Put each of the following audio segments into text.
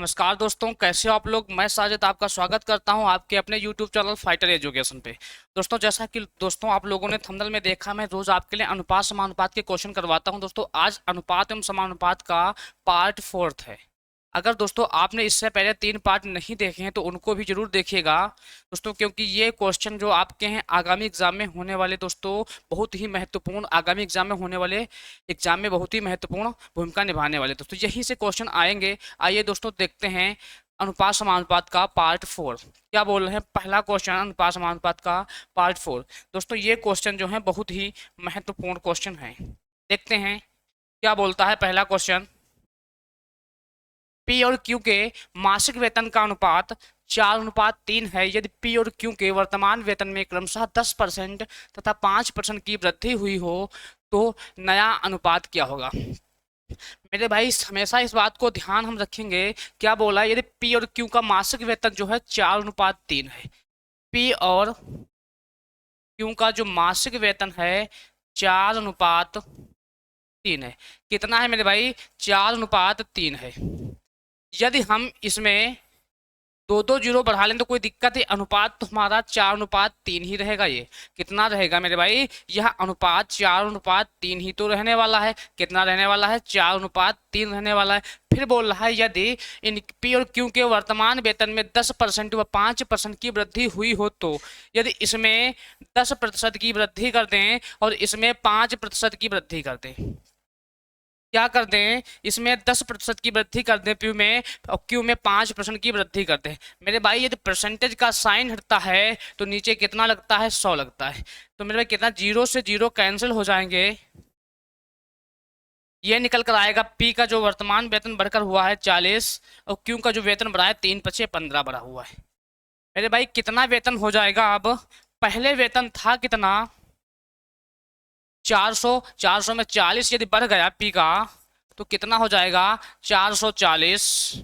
नमस्कार दोस्तों, कैसे हो आप लोग। मैं साजिद आपका स्वागत करता हूं आपके अपने YouTube चैनल फाइटर एजुकेशन पे। दोस्तों, जैसा कि दोस्तों आप लोगों ने थंबनेल में देखा, मैं रोज आपके लिए अनुपात समानुपात के क्वेश्चन करवाता हूं। दोस्तों, आज अनुपात एवं समानुपात का पार्ट 4 है। अगर दोस्तों आपने इससे पहले 3 पार्ट नहीं देखे हैं तो उनको भी जरूर देखिएगा दोस्तों, क्योंकि ये क्वेश्चन जो आपके हैं आगामी एग्जाम में होने वाले दोस्तों बहुत ही महत्वपूर्ण, आगामी एग्जाम में होने वाले एग्जाम में बहुत ही महत्वपूर्ण भूमिका निभाने वाले दोस्तों यहीं से क्वेश्चन आएंगे। आइए दोस्तों देखते हैं अनुपात समानुपात का पार्ट 4 क्या बोल रहे हैं। पहला क्वेश्चन अनुपात समानुपात का पार्ट 4। दोस्तों ये क्वेश्चन जो है बहुत ही महत्वपूर्ण क्वेश्चन है। देखते हैं क्या बोलता है पहला क्वेश्चन। पी और क्यू के मासिक वेतन का अनुपात 4:3 है। यदि पी और क्यू के वर्तमान वेतन में क्रमशः 10% तथा 5% की वृद्धि हुई हो तो नया अनुपात क्या होगा। मेरे भाई हमेशा इस बात को ध्यान हम रखेंगे। क्या बोला, यदि पी और क्यू का मासिक वेतन जो है 4:3 है। पी और क्यू का जो मासिक वेतन है 4:3 है। कितना है मेरे भाई, 4:3 है। यदि हम इसमें दो दो जीरो बढ़ा लें तो कोई दिक्कत है। अनुपात तो हमारा 4:3 ही रहेगा। ये कितना रहेगा मेरे भाई, यह अनुपात 4:3 ही तो रहने वाला है। कितना रहने वाला है, 4:3 रहने वाला है। फिर बोल रहा है यदि इन पी और क्यू के वर्तमान वेतन में 10% व 5% की वृद्धि हुई हो तो यदि इसमें 10% की वृद्धि कर दें और इसमें 5% की वृद्धि कर दें, क्या कर दें, इसमें 10% की वृद्धि कर दें पी में और क्यू में 5% की वृद्धि कर दें। मेरे भाई यदि परसेंटेज का साइन हटता है तो नीचे कितना लगता है, 100 लगता है। तो मेरे भाई कितना, जीरो से जीरो कैंसिल हो जाएंगे। ये निकल कर आएगा पी का जो वर्तमान वेतन बढ़कर हुआ है 40 और क्यू का जो वेतन बढ़ा है 3×5=15 बढ़ा हुआ है। मेरे भाई कितना वेतन हो जाएगा अब, पहले वेतन था कितना 400, 400 में 40 यदि बढ़ गया पी का तो कितना हो जाएगा 440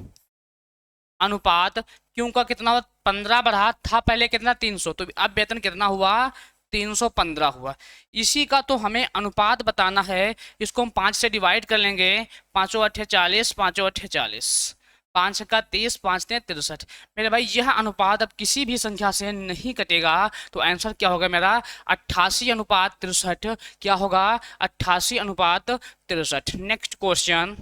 अनुपात क्यों का कितना हुआ 15 बढ़ा था पहले कितना 300, तो अब वेतन कितना हुआ 315 हुआ। इसी का तो हमें अनुपात बताना है। इसको हम 5 से डिवाइड कर लेंगे। 5×8 = 40, 5×8 = 40, 5×30, 5×3 = 63। मेरे भाई यह अनुपात अब किसी भी संख्या से नहीं कटेगा। तो आंसर क्या होगा मेरा 88:63। क्या होगा 88:63। नेक्स्ट क्वेश्चन,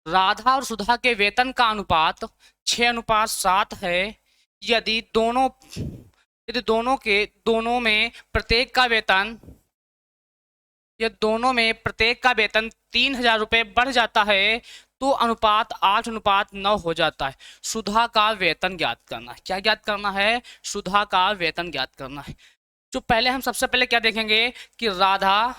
राधा और सुधा के वेतन का अनुपात 6:7 है। यदि दोनों यदि दोनों में प्रत्येक का वेतन या दोनों में प्रत्येक का वेतन 3,000 रुपये बढ़ जाता है तो अनुपात 8:9 हो जाता है। सुधा का वेतन ज्ञात करना है। क्या ज्ञात करना है, सुधा का वेतन ज्ञात करना है। तो पहले हम सबसे पहले क्या देखेंगे कि राधा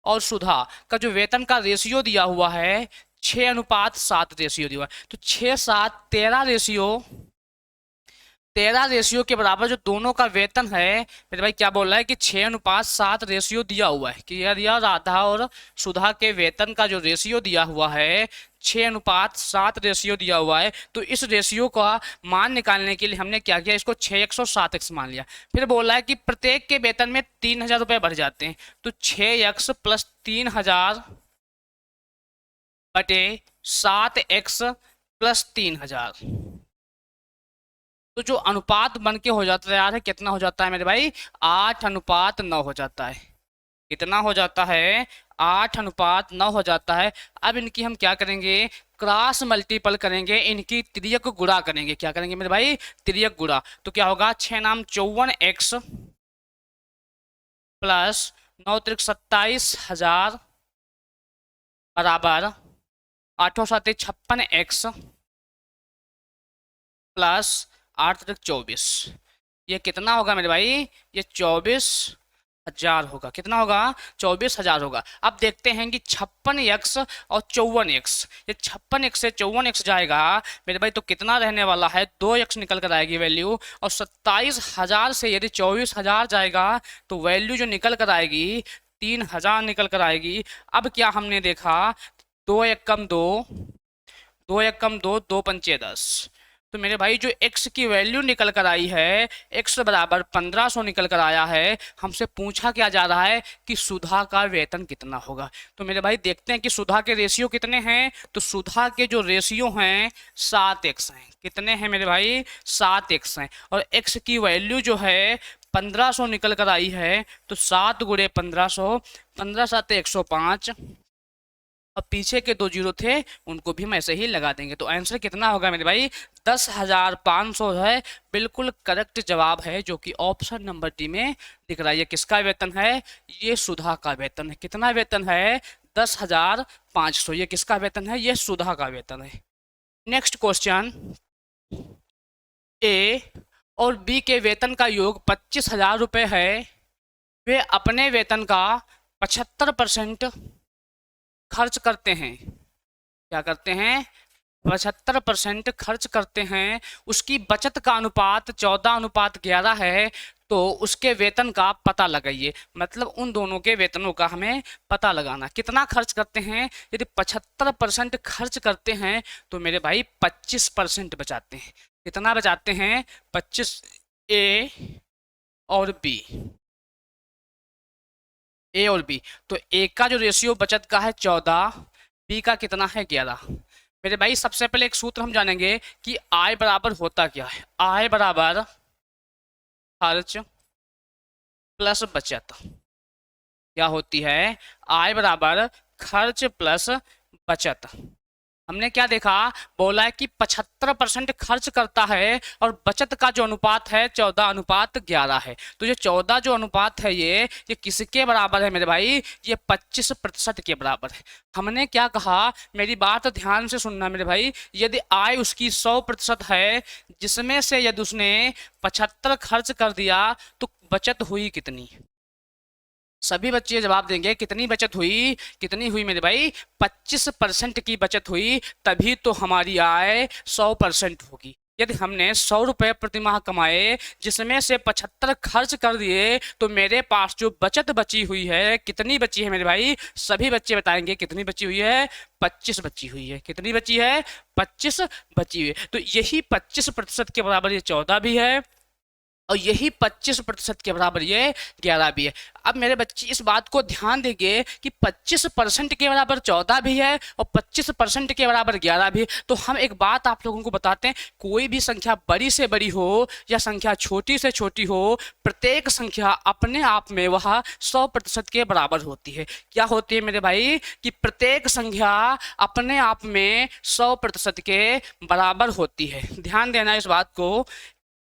और सुधा का जो वेतन का रेशियो दिया हुआ है 6:7 रेशियो दिया हुआ है। तो 6×7 13 रेशियो के बराबर जो दोनों का वेतन है मेरे भाई, क्या बोल रहा है कि 6:7 रेशियो दिया हुआ है। कि यह दिया राधा और सुधा के वेतन का जो रेशियो दिया हुआ है 6:7 रेशियो दिया हुआ है। तो इस रेशियो का मान निकालने के लिए हमने क्या किया, इसको 6x और 7x मान लिया। फिर बोला है कि प्रत्येक के वेतन में 3,000 रुपये बढ़ जाते हैं। तो 6x + 3,000 बटे 7x + 3,000, तो जो अनुपात बन के हो जाता है यार है कितना हो जाता है मेरे भाई 8:9 हो जाता है। कितना हो जाता है 8:9 हो जाता है। अब इनकी हम क्या करेंगे, क्रॉस मल्टीपल करेंगे, इनकी तिर्यक गुणा करेंगे। क्या करेंगे मेरे भाई, तिर्यक गुणा। तो क्या होगा 6×9 = 54x प्लस 9×3 = 27,000 बराबर 8×7 = 56x प्लस 8×3 = 24। ये कितना होगा मेरे भाई, ये 24,000 होगा। कितना होगा 24,000 होगा। अब देखते हैं कि 56x और 54x, ये 56x से 54x जाएगा मेरे भाई तो कितना रहने वाला है 2x निकल कर आएगी वैल्यू। और 27,000 से यदि 24,000 जाएगा तो वैल्यू जो निकल कर आएगी 3,000 निकल कर आएगी। अब क्या हमने देखा 2 × 1 = 2, 2 × 1 = 2, 2 × 5 = 10, तो मेरे भाई जो x की वैल्यू निकल कर आई है, x बराबर 1500 निकल कर आया है। हमसे पूछा क्या जा रहा है कि सुधा का वेतन कितना होगा। तो मेरे भाई देखते हैं कि सुधा के रेशियो कितने हैं। तो सुधा के जो रेशियो हैं 7x हैं। कितने हैं मेरे भाई? 7x हैं। और x की वैल्यू जो है 1500 निकल कर आई है। तो 7 गुणे 1500, 15 7 105। अब पीछे के 2 जीरो थे उनको भी हम ऐसे ही लगा देंगे। तो आंसर कितना होगा मेरे भाई? 10,500 है। बिल्कुल करेक्ट जवाब है जो कि ऑप्शन नंबर डी में दिख रहा है। ये किसका वेतन है? ये सुधा का वेतन है। कितना वेतन है? 10,500। ये किसका वेतन है? ये सुधा का वेतन है। नेक्स्ट क्वेश्चन, ए और बी के वेतन का योग 25,000 रुपये है। वे अपने वेतन का 75% खर्च करते हैं। क्या करते हैं? 75% खर्च करते हैं। उसकी बचत का अनुपात 14:11 है। तो उसके वेतन का पता लगाइए। मतलब उन दोनों के वेतनों का हमें पता लगाना। कितना खर्च करते हैं? यदि 75% खर्च करते हैं तो मेरे भाई 25% बचाते हैं। कितना बचाते हैं? 25। ए और बी, ए और बी। तो ए का जो रेशियो बचत का है 14, बी का कितना है 11। मेरे भाई सबसे पहले एक सूत्र हम जानेंगे कि आय बराबर होता क्या है। आय बराबर खर्च प्लस बचत। क्या होती है? आय बराबर खर्च प्लस बचत। हमने क्या देखा? बोला है कि 75% खर्च करता है और बचत का जो अनुपात है 14:11 है। तो ये 14 जो अनुपात है ये किसके बराबर है मेरे भाई? ये 25% के बराबर है। हमने क्या कहा? मेरी बात ध्यान से सुनना मेरे भाई। यदि आय उसकी 100% है, जिसमें से यदि उसने 75 खर्च कर दिया तो बचत हुई कितनी? सभी बच्चे जवाब देंगे कितनी बचत हुई? कितनी हुई मेरे भाई? 25% की बचत हुई। तभी तो हमारी आय 100% होगी। यदि हमने 100 रुपये प्रति माह कमाए, जिसमें से 75 खर्च कर दिए, तो मेरे पास जो बचत बची हुई है कितनी बची है मेरे भाई? सभी बच्चे बताएंगे कितनी बची हुई है? 25 बची हुई है। कितनी बची है? 25 बची हुई है। तो यही 25% के बराबर ये 14 भी है और यही 25% के बराबर ये 11 भी है। अब मेरे बच्चे इस बात को ध्यान देंगे कि 25% के बराबर 14 भी है और 25% के बराबर 11 भी। तो हम एक बात आप लोगों को बताते हैं, कोई भी संख्या बड़ी से बड़ी हो या संख्या छोटी से छोटी हो, प्रत्येक संख्या अपने आप में वह 100% के बराबर होती है। क्या होती है मेरे भाई? कि प्रत्येक संख्या अपने आप में 100% के बराबर होती है। ध्यान देना इस बात को।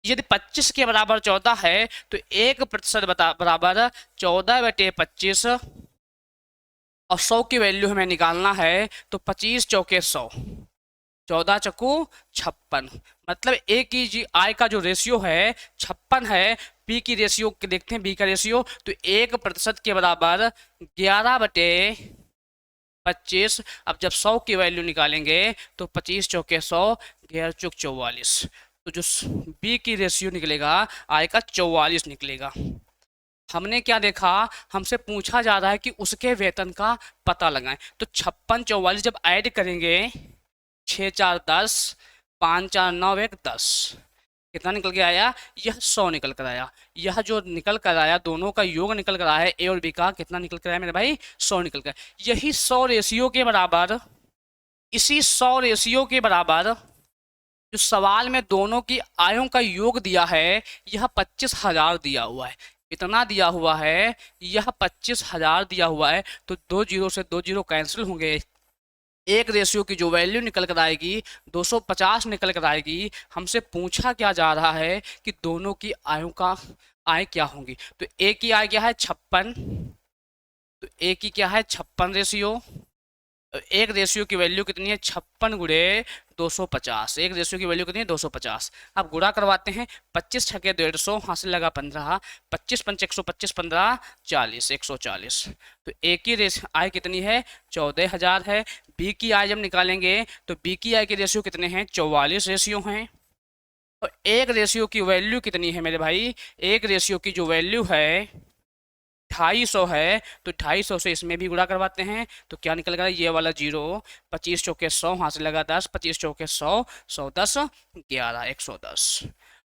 यदि 25 के बराबर 14 है तो 1% बराबर 14/25 और 100 की वैल्यू हमें निकालना है। तो 25 चौके 100, 14 चक्कू 56। मतलब ए की जी आय का जो रेशियो है 56 है। बी की रेशियो देखते हैं, बी का रेशियो तो 1% के बराबर 11/25। अब जब 100 की वैल्यू निकालेंगे तो 25 चौके 100, 11 चौक 44। तो जो बी की रेशियो निकलेगा आय का 44 निकलेगा। हमने क्या देखा? हमसे पूछा जा रहा है कि उसके वेतन का पता लगाएं। तो 56 44 जब ऐड करेंगे 6 4 10, 5 4 9 1 10, कितना निकल के आया? यह 100 निकल कर आया। यह जो निकल कर आया दोनों का योग निकल कर आया है, ए और बी का कितना निकल कर आया मेरे भाई? 100 निकल कर। यही 100 रेशियो के बराबर, इसी 100 रेशियो के बराबर जो सवाल में दोनों की आयों का योग दिया है, यह 25,000 दिया हुआ है। इतना दिया हुआ है, यह 25,000 दिया हुआ है। तो 2 जीरो से 2 जीरो कैंसिल होंगे। एक रेशियो की जो वैल्यू निकल कर आएगी 250 निकल कर आएगी। हमसे पूछा क्या जा रहा है कि दोनों की आयों का आय क्या होंगी। तो ए की आय क्या है? 56। तो ए की क्या है? 56 रेशियो। एक रेशियो की वैल्यू कितनी है? 56 गुणे 250। एक रेशियो की वैल्यू कितनी है? 250। अब गुणा करवाते हैं। 25 छके 150, हासिल लगा 15, 25 पंच 125, 15 40, 140। तो ए की आय कितनी है? 14,000 है। बी की आय जब निकालेंगे तो बी की आय के रेशियो कितने हैं? 44 रेशियो हैं। और एक रेशियो की वैल्यू कितनी है मेरे भाई? एक रेशियो की जो वैल्यू है 250 है तो 250 से इसमें भी गुणा करवाते हैं तो क्या निकल गया ये वाला 0, 25 चौके 100, हाथ से लगा 10, 25 चौके 100, 100 10 11, 110।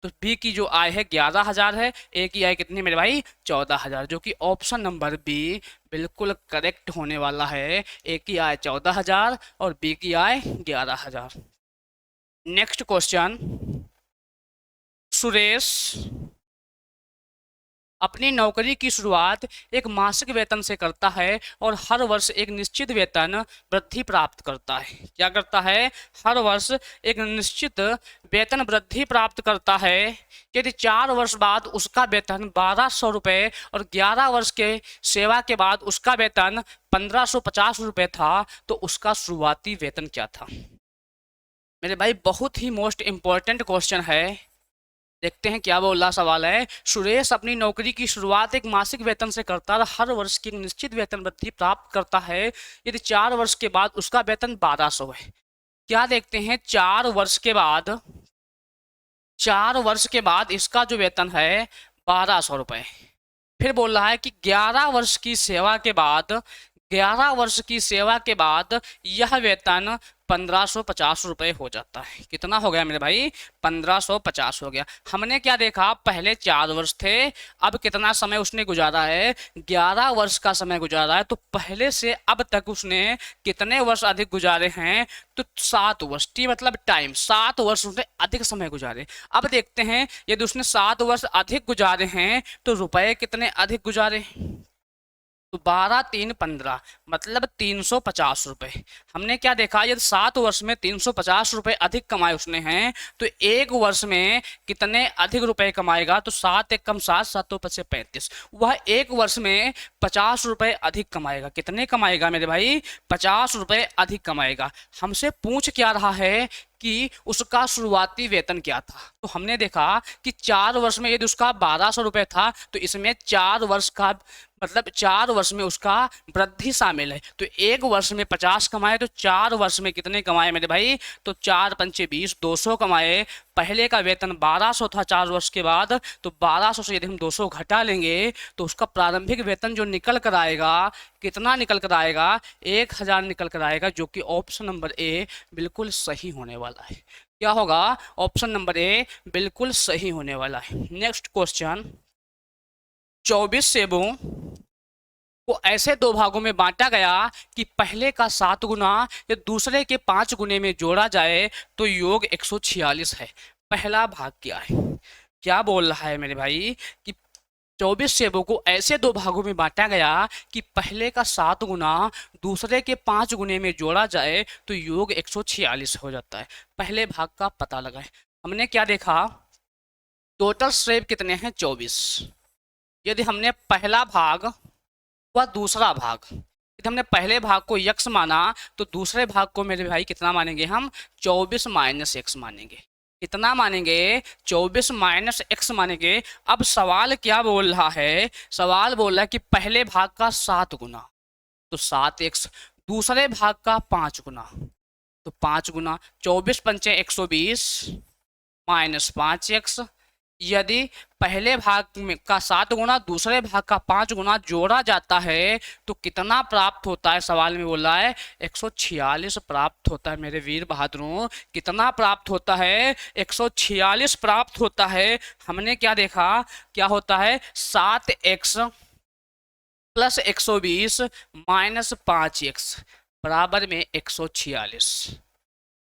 तो बी की जो आय है 11,000 है, ए की आय कितनी मेरे भाई 14,000, जो कि ऑप्शन नंबर बी बिल्कुल करेक्ट होने वाला है। ए की आय 14,000 और बी की आय 11,000। नेक्स्ट क्वेश्चन, सुरेश अपनी नौकरी की शुरुआत एक मासिक वेतन से करता है और हर वर्ष एक निश्चित वेतन वृद्धि प्राप्त करता है। क्या करता है? हर वर्ष एक निश्चित वेतन वृद्धि प्राप्त करता है। यदि 4 वर्ष बाद उसका वेतन 1,200 रुपये और 11 वर्ष के सेवा के बाद उसका वेतन 1,550 रुपये था तो उसका शुरुआती वेतन क्या था? मेरे भाई बहुत ही मोस्ट इम्पोर्टेंट क्वेश्चन है। देखते हैं क्या बोल रहा सवाल है। सुरेश अपनी नौकरी की शुरुआत एक मासिक वेतन से करता है, हर वर्ष की निश्चित वेतन वृद्धि प्राप्त करता है। यदि 4 वर्ष के बाद उसका वेतन 1,200 है। क्या देखते हैं 4 वर्ष के बाद, 4 वर्ष के बाद इसका जो वेतन है 1,200 रुपये। फिर बोल रहा है कि 11 वर्ष की सेवा के बाद, 11 वर्ष की सेवा के बाद यह वेतन 1,550 रुपये हो जाता है। कितना हो गया मेरे भाई? 1,550 हो गया। हमने क्या देखा? पहले 4 वर्ष थे, अब कितना समय उसने गुजारा है? 11 वर्ष का समय गुजारा है। तो पहले से अब तक उसने कितने वर्ष अधिक गुजारे हैं? तो 7 वर्ष। टी मतलब टाइम, 7 वर्ष उसने अधिक समय गुजारे। अब देखते हैं यदि उसने 7 वर्ष अधिक गुजारे हैं तो रुपए कितने अधिक गुजारे? तो 12 3 15 मतलब 350 रुपये। हमने क्या देखा? यदि 7 वर्ष में 350 रुपये अधिक कमाए उसने हैं तो 1 वर्ष में कितने अधिक रुपए कमाएगा? तो 7 एक कम 7, 7 5 35। वह 1 वर्ष में 50 रुपये अधिक कमाएगा। कितने कमाएगा मेरे भाई? 50 रुपये अधिक कमाएगा। हमसे पूछ क्या रहा है कि उसका शुरुआती वेतन क्या था? तो हमने देखा कि 4 वर्ष में यदि उसका 1,200 रुपये था तो इसमें 4 वर्ष का मतलब 4 वर्ष में उसका वृद्धि शामिल है। तो 1 वर्ष में 50 कमाए तो 4 वर्ष में कितने कमाए मेरे भाई? तो 4 पंचे 20, 200 कमाए। पहले का वेतन 1,200 था 4 वर्ष के बाद, तो 1,200 से यदि हम 200 घटा लेंगे तो उसका प्रारंभिक वेतन जो निकल कर आएगा, कितना निकल कर आएगा? 1,000 निकल कर आएगा, जो कि ऑप्शन नंबर ए बिल्कुल सही होने वाला है। क्या होगा? ऑप्शन नंबर ए बिल्कुल सही होने वाला है। नेक्स्ट क्वेश्चन, 24 सेबों को ऐसे 2 भागों में बांटा गया कि पहले का 7 गुना या दूसरे के 5 गुने में जोड़ा जाए तो योग 146 है। पहला भाग क्या है? क्या बोल रहा है मेरे भाई कि 24 सेबों को ऐसे 2 भागों में बांटा गया कि पहले का 7 गुना दूसरे के 5 गुने में जोड़ा जाए तो योग 146 हो जाता है। पहले भाग का पता लगाएं। हमने क्या देखा? टोटल सेब कितने हैं? 24। यदि हमने पहला भाग व दूसरा भाग, यदि हमने पहले भाग को x माना तो दूसरे भाग को मेरे भाई कितना मानेंगे हम? 24 माइनस x मानेंगे। कितना मानेंगे? 24 माइनस x मानेंगे। अब सवाल क्या बोल रहा है? सवाल बोल रहा है कि पहले भाग का 7 गुना तो 7x, दूसरे भाग का 5 गुना तो 5 गुना, 24 पंचे 120 माइनस 5x। यदि पहले भाग में का 7 गुना दूसरे भाग का 5 गुना जोड़ा जाता है तो कितना प्राप्त होता है? सवाल में बोला है 146 प्राप्त होता है। मेरे वीर बहादुरों, कितना प्राप्त होता है? 146 प्राप्त होता है। हमने क्या देखा? क्या होता है? 7x प्लस 120 माइनस 5x बराबर में 146,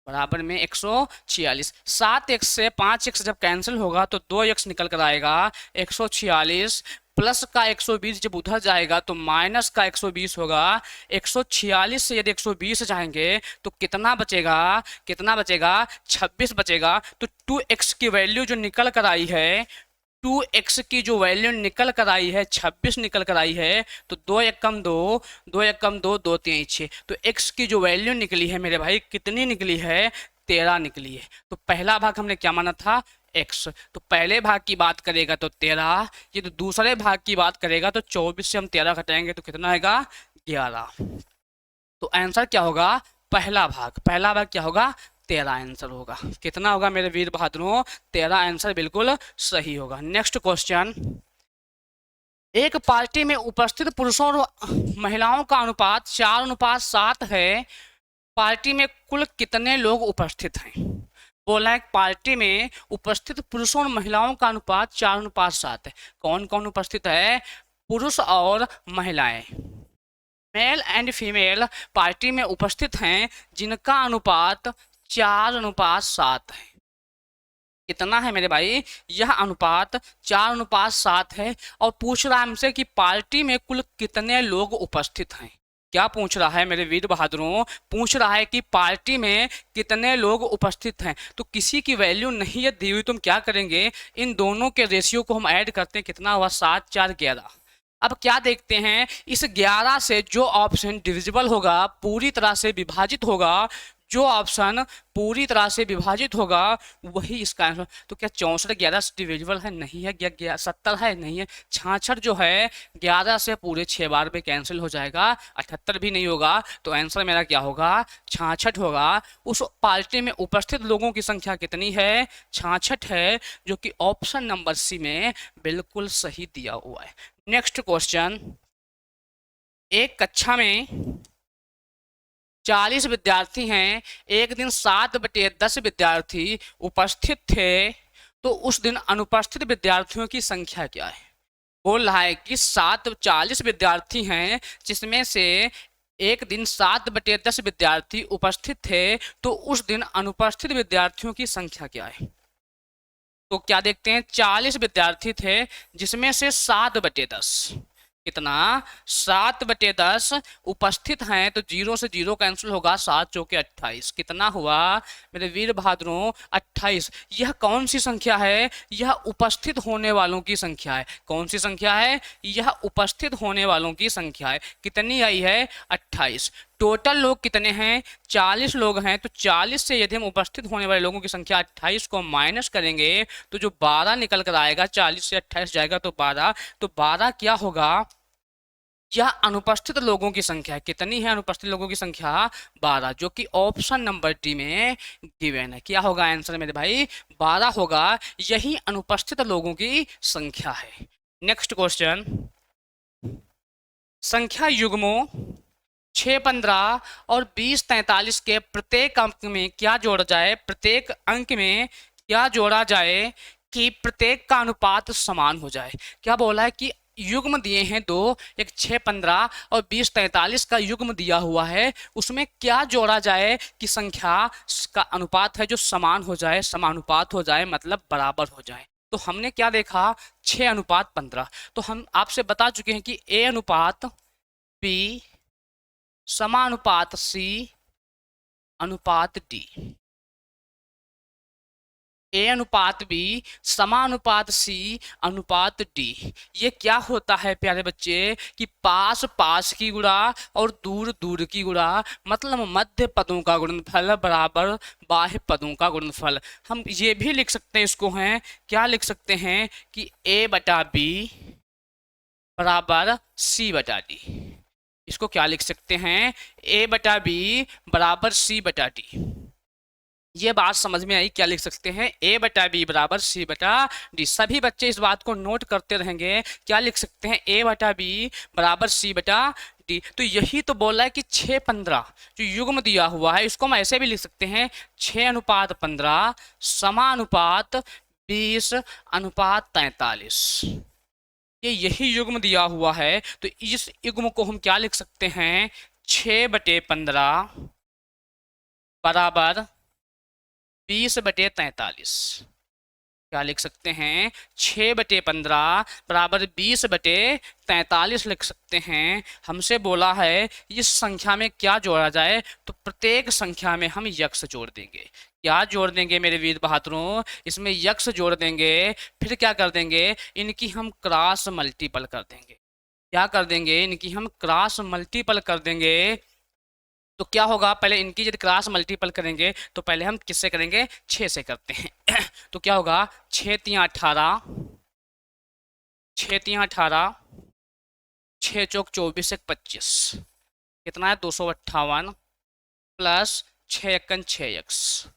बराबर में 146। 7x से 5x जब कैंसिल होगा तो 2x निकल कर आएगा। 146 प्लस का 120 जब उधर जाएगा तो माइनस का 120 होगा। 146 से यदि 120 जाएंगे तो कितना बचेगा? कितना बचेगा? 26 बचेगा। तो 2x की वैल्यू जो निकल कर आई है, 2x की जो वैल्यू निकल कर आई है 26 निकल कर आई है। तो 2 1 कम 2, 2 1 कम 2, 2 3 6। तो x की जो वैल्यू निकली है मेरे भाई कितनी निकली है? 13 निकली है। तो पहला भाग हमने क्या माना था? x। तो पहले भाग की बात करेगा तो 13, ये तो दूसरे भाग की बात करेगा तो 24 से हम 13 घटाएंगे तो कितना आएगा? 11। तो आंसर क्या होगा? पहला भाग। पहला भाग क्या होगा? 13 आंसर होगा। कितना होगा मेरे वीर बहादुरों? 13 आंसर बिल्कुल सही होगा। नेक्स्ट क्वेश्चन, एक पार्टी में उपस्थित पुरुषों और महिलाओं का अनुपात 4:7 है। पार्टी में कुल कितने लोग उपस्थित हैं? बोला है पार्टी में उपस्थित पुरुषों और महिलाओं का अनुपात 4:7 है। कौन कौन उपस्थित है? पुरुष और महिलाएं, मेल एंड फीमेल पार्टी में उपस्थित हैं, जिनका अनुपात 4:7 है। कितना है मेरे भाई? यह अनुपात 4:7 है। और पूछ रहा है हमसे कि पार्टी में कुल कितने लोग उपस्थित हैं। क्या पूछ रहा है मेरे वीर बहादुरों? पूछ रहा है कि पार्टी में कितने लोग उपस्थित हैं। तो किसी की वैल्यू नहीं है दी हुई, तुम क्या करेंगे, इन दोनों के रेशियो को हम ऐड करते हैं, कितना हुआ? 7 4 11। अब क्या देखते हैं, इस 11 से जो ऑप्शन डिविजिबल होगा, पूरी तरह से विभाजित होगा, जो ऑप्शन पूरी तरह से विभाजित होगा वही इसका आंसर। तो क्या 64 11 से डिविजिबल है? नहीं है। 70 है? नहीं है। 66 जो है 11 से पूरे 6 बार में कैंसिल हो जाएगा, 78 भी नहीं होगा। तो आंसर मेरा क्या होगा? 66 होगा। उस पार्टी में उपस्थित लोगों की संख्या कितनी है? 66 है, जो कि ऑप्शन नंबर सी में बिल्कुल सही दिया हुआ है। नेक्स्ट क्वेश्चन, एक कक्षा में 40 विद्यार्थी हैं। एक दिन 7/10 विद्यार्थी उपस्थित थे, तो उस दिन अनुपस्थित विद्यार्थियों की संख्या क्या है? बोल रहा है कि 40 विद्यार्थी हैं, जिसमें से एक दिन 7/10 विद्यार्थी उपस्थित थे, तो उस दिन अनुपस्थित विद्यार्थियों की संख्या क्या है? तो क्या देखते हैं, 40 विद्यार्थी थे, जिसमें से 7/10, कितना? 7/10 उपस्थित हैं, तो 0 से 0 कैंसिल होगा, 7 चौके 28। कितना हुआ मेरे वीर बहादुरों? 28। यह कौन सी संख्या है? यह उपस्थित होने वालों की संख्या है। कौन सी संख्या है? यह उपस्थित होने वालों की संख्या है। कितनी आई है? 28। टोटल लोग कितने हैं? 40 लोग हैं। तो 40 से यदि हम उपस्थित होने वाले लोगों की संख्या 28 को माइनस करेंगे, तो जो 12 निकल कर आएगा, 40 से 28 जाएगा तो 12। तो 12 क्या होगा? यह अनुपस्थित लोगों की संख्या है। कितनी है अनुपस्थित लोगों की संख्या? 12, जो कि ऑप्शन नंबर डी में गिवन है। क्या होगा आंसर मेरे भाई? 12 होगा। यही अनुपस्थित लोगों की संख्या है। नेक्स्ट क्वेश्चन, संख्या युग्मों 6 15 और 20 43 के प्रत्येक अंक में क्या जोड़ा जाए? प्रत्येक अंक में क्या जोड़ा जाए कि प्रत्येक का अनुपात समान हो जाए? क्या बोला है कि युग्म दिए हैं दो, एक 6 15 और 20 43 का युग्म दिया हुआ है, उसमें क्या जोड़ा जाए कि संख्या का अनुपात है जो समान हो जाए, समानुपात हो जाए, मतलब बराबर हो जाए। तो हमने क्या देखा? 6:15। तो हम आपसे बता चुके हैं कि ए अनुपात बी समानुपात सी अनुपात डी, ए अनुपात बी समानुपात सी अनुपात डी। ये क्या होता है प्यारे बच्चे कि पास पास की गुणा और दूर दूर की गुणा, मतलब मध्य पदों का गुणनफल बराबर बाह्य पदों का गुणनफल। हम ये भी लिख सकते हैं, इसको हैं क्या लिख सकते हैं कि ए बटा बी बराबर सी बटा डी। इसको क्या लिख सकते हैं? ए बटा बी बराबर सी बटा डी। ये बात समझ में आई? क्या लिख सकते हैं? ए बटा बी बराबर सी बटा डी। सभी बच्चे इस बात को नोट करते रहेंगे। क्या लिख सकते हैं? ए बटा बी बराबर सी बटा डी। तो यही तो बोला है कि 6 15 जो युग्म दिया हुआ है, इसको हम ऐसे भी लिख सकते हैं 6:15 समानुपात 20:43। ये यही युग्म दिया हुआ है। तो इस युग्म को हम क्या लिख सकते हैं? 6/15 बराबर 20/43। क्या लिख सकते हैं? 6/15 बराबर 20/43 लिख सकते हैं। हमसे बोला है इस संख्या में क्या जोड़ा जाए, तो प्रत्येक संख्या में हम यक्स जोड़ देंगे। क्या जोड़ देंगे मेरे वीर बहादुरों? इसमें यक्स जोड़ देंगे। फिर क्या कर देंगे? इनकी हम क्रॉस मल्टीपल कर देंगे। क्या कर देंगे? इनकी हम क्रॉस मल्टीपल कर देंगे। तो क्या होगा? पहले इनकी यदि क्रॉस मल्टीपल करेंगे तो पहले हम किससे करेंगे? 6 से करते हैं। तो क्या होगा? 6 3 18, 6 3 18, 6 चौक 24 1 25, कितना है? 258 प्लस 6 एकन 6 यक्स।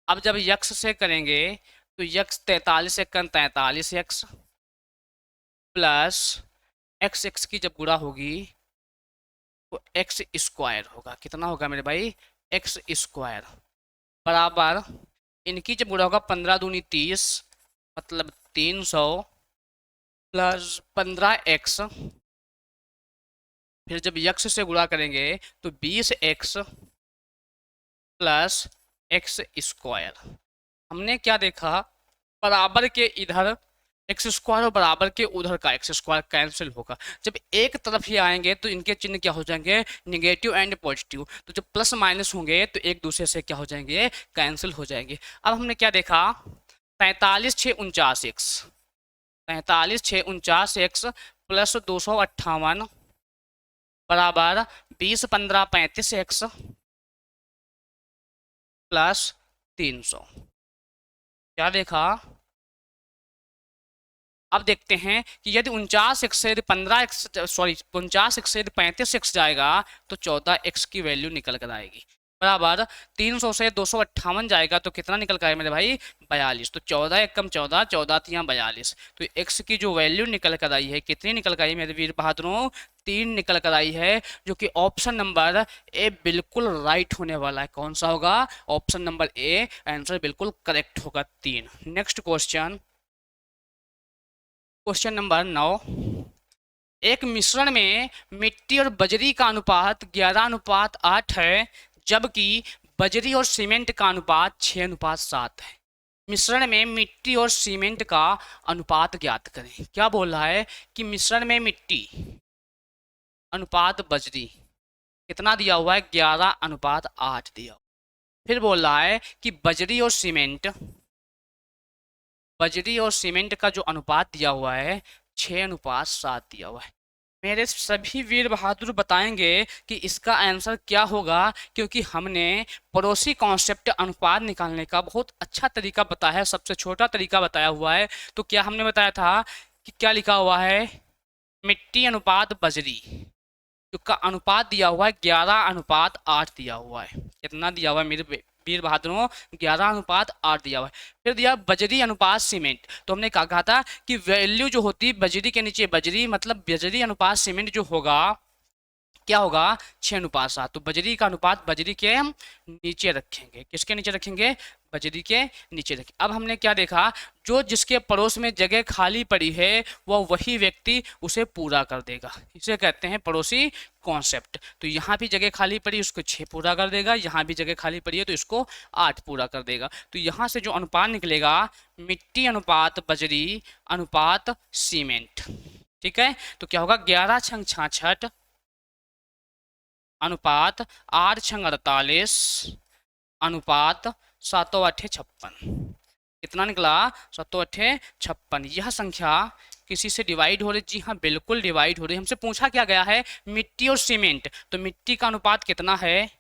अब जब यक्स से करेंगे तो यक्स 43 एकन 43 यक्स प्लस एक्स की जब गुणा होगी तो एक्स स्क्वायर होगा। कितना होगा मेरे भाई? एक्स स्क्वायर बराबर इनकी जब गुणा होगा 15 दूनी 30 मतलब 300 प्लस 15x, फिर जब यक्स से गुणा करेंगे तो 20x प्लस एक्स स्क्वायर। हमने क्या देखा? बराबर के इधर एक्स स्क्वायर और बराबर के उधर का एक्स स्क्वायर कैंसिल होगा। जब एक तरफ ही आएंगे तो इनके चिन्ह क्या हो जाएंगे? Negative and positive. तो जब प्लस माइनस होंगे तो एक दूसरे से क्या हो जाएंगे? कैंसिल हो जाएंगे। अब हमने क्या देखा? 43×6 49x, 43×6 49x प्लस 258 बराबर 20×15 35x प्लस 300। क्या देखा? अब देखते हैं कि यदि 49x से यदि 15x सॉरी 49x से यदि 35x जाएगा तो 14x की वैल्यू निकल कर आएगी बराबर 300 से 258 जाएगा तो कितना निकल कर आएगा मेरे भाई? 42। तो 14 एकम 14, 14 तियां 42। तो x की जो वैल्यू निकल कर आई है कितनी निकल कर आई मेरे वीर बहादुरों? 3 निकल कर आई है, जो कि ऑप्शन नंबर ए बिल्कुल राइट होने वाला है। कौन सा होगा? ऑप्शन नंबर ए आंसर बिल्कुल करेक्ट होगा 3। Next question, question number 9। एक मिश्रण में मिट्टी और बजरी का अनुपात 11:8 है, जबकि बजरी और सीमेंट का अनुपात 6:7 है। मिश्रण में मिट्टी और सीमेंट का अनुपात ज्ञात करें। क्या बोल रहा है कि मिश्रण में मिट्टी अनुपात बजरी कितना दिया हुआ है? 11:8 दिया हुआ। फिर बोल रहा है कि बजरी और सीमेंट का जो अनुपात दिया हुआ है 6:7 दिया हुआ है। मेरे सभी वीर बहादुर बताएंगे कि इसका आंसर क्या होगा, क्योंकि हमने पड़ोसी कॉन्सेप्ट अनुपात निकालने का बहुत अच्छा तरीका बताया है, सबसे छोटा तरीका बताया हुआ है। तो क्या हमने बताया था कि क्या लिखा हुआ है? मिट्टी अनुपात बजरी का अनुपात दिया हुआ है 11:8 दिया हुआ है। कितना दिया हुआ है मेरे वीर बहादुरों? 11:8 दिया हुआ है। फिर दिया बजरी अनुपात सीमेंट। तो हमने कहा था कि वैल्यू जो होती है बजरी के नीचे बजरी मतलब बजरी अनुपात सीमेंट जो होगा क्या होगा? 6:7। तो बजरी का अनुपात बजरी के हम नीचे रखेंगे। किसके नीचे रखेंगे? बजरी के नीचे रखेंगे। अब हमने क्या देखा? जो जिसके पड़ोस में जगह खाली पड़ी है वह वही व्यक्ति उसे पूरा कर देगा। इसे कहते हैं पड़ोसी कॉन्सेप्ट। तो यहाँ भी जगह खाली पड़ी उसको 6 पूरा कर देगा, यहाँ भी जगह खाली पड़ी है तो इसको 8 पूरा कर देगा। तो यहाँ से जो अनुपात निकलेगा मिट्टी अनुपात बजरी अनुपात सीमेंट। ठीक है, तो क्या होगा? 11×6 अनुपात 8×48 अनुपात 7×8 56। कितना निकला? 7×8 56। यह संख्या किसी से डिवाइड हो रही? जी हाँ बिल्कुल डिवाइड हो रही। हमसे पूछा क्या गया है? मिट्टी और सीमेंट। तो मिट्टी का अनुपात कितना है?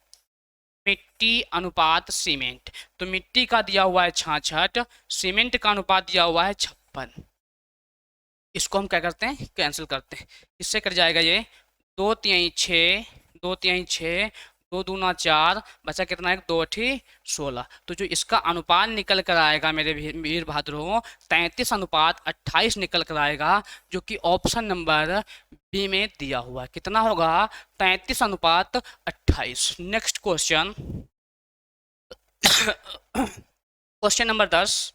मिट्टी अनुपात सीमेंट। तो मिट्टी का दिया हुआ है 66, सीमेंट का अनुपात दिया हुआ है 56। इसको हम क्या करते हैं? कैंसिल करते हैं। इससे कट जाएगा ये 2×3 6, 2×3 6, 2×2 4, बचा कितना है? 2×8 16। तो जो इसका अनुपात निकल कर आएगा मेरे वीर बहादुरों 33:28 निकल कर आएगा, जो कि ऑप्शन नंबर बी में दिया हुआ है। कितना होगा? 33:28। Next question, question number 10।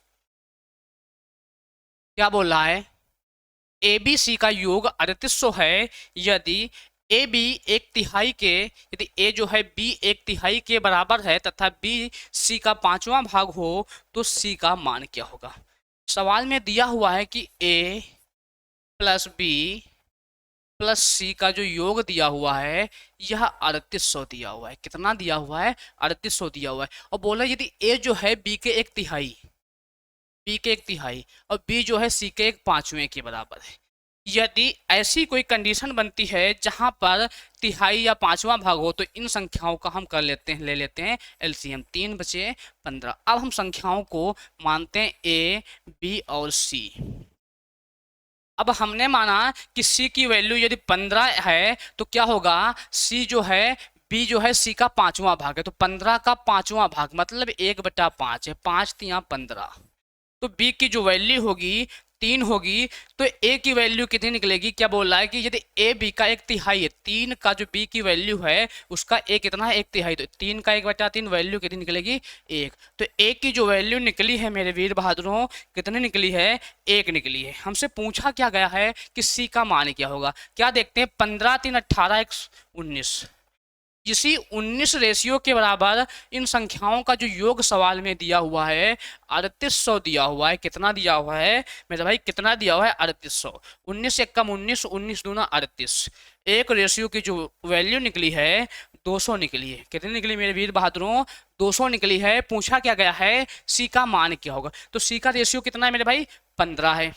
क्या बोल रहा है? ए बी सी का योग 3800 है, यदि ए बी 1/3 के यदि ए जो है बी 1/3 के बराबर है तथा बी सी का 5वां भाग हो तो सी का मान क्या होगा? सवाल में दिया हुआ है कि ए प्लस बी प्लस सी का जो योग दिया हुआ है यह 3800 दिया हुआ है। कितना दिया हुआ है? 3800 दिया हुआ है। और बोला यदि ए जो है बी के 1/3 और बी जो है सी के 1/5 के बराबर है। यदि ऐसी कोई कंडीशन बनती है जहां पर तिहाई या 5वां भाग हो तो इन संख्याओं का हम ले लेते हैं एलसीएम। 3 बचे 15। अब हम संख्याओं को मानते हैं ए बी और सी। अब हमने माना कि सी की वैल्यू यदि 15 है तो क्या होगा? सी जो है बी जो है सी का 5वां भाग है, तो 15 का 5वां भाग मतलब 1/5 है। 5×3 15। तो बी की जो वैल्यू होगी 3 होगी तो ए की वैल्यू कितनी निकलेगी? क्या बोल रहा है कि यदि ए बी का 1/3 है, 3 का जो बी की वैल्यू है उसका ए कितना है? 1/3। तो 3 का 1/3 वैल्यू कितनी निकलेगी? 1। तो ए की जो वैल्यू निकली है मेरे वीर बहादुरों, कितनी निकली है? 1 निकली है। हमसे पूछा क्या गया है कि सी का मान क्या होगा? क्या देखते हैं, 15 3 18 19, इसी 19 रेशियो के बराबर इन संख्याओं का जो योग सवाल में दिया हुआ है 3800 दिया हुआ है। कितना दिया हुआ है मेरे भाई? कितना दिया हुआ है? 3800। 19 एक कम 19, 19 दूना 38। एक रेशियो की जो वैल्यू निकली है 200 निकली है। कितनी निकली मेरे वीर बहादुरों? 200 निकली है। पूछा क्या गया है? सी का मान क्या होगा? तो सी का रेशियो कितना है मेरे भाई? 15 है।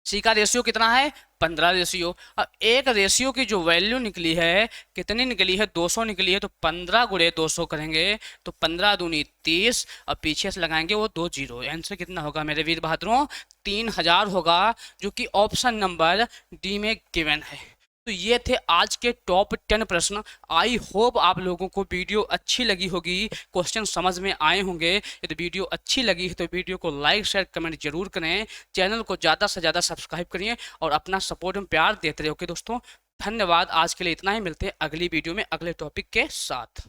सी का रेशियो कितना है? 15 रेशियो। अब एक रेशियो की जो वैल्यू निकली है कितनी निकली है? 200 निकली है। तो 15 गुणे 200 करेंगे तो 15 दूनी 30, और पीछे से लगाएंगे वो 2 जीरो। आंसर कितना होगा मेरे वीर बहादुरों? 3000 होगा, जो कि ऑप्शन नंबर डी में गिवन है। तो ये थे आज के टॉप 10 प्रश्न। आई होप आप लोगों को वीडियो अच्छी लगी होगी, क्वेश्चन समझ में आए होंगे। यदि वीडियो अच्छी लगी है तो वीडियो को लाइक शेयर कमेंट जरूर करें, चैनल को ज़्यादा से ज़्यादा सब्सक्राइब करिए और अपना सपोर्ट में प्यार देते रहे। ओके दोस्तों, धन्यवाद। आज के लिए इतना ही, मिलते हैं अगली वीडियो में अगले टॉपिक के साथ।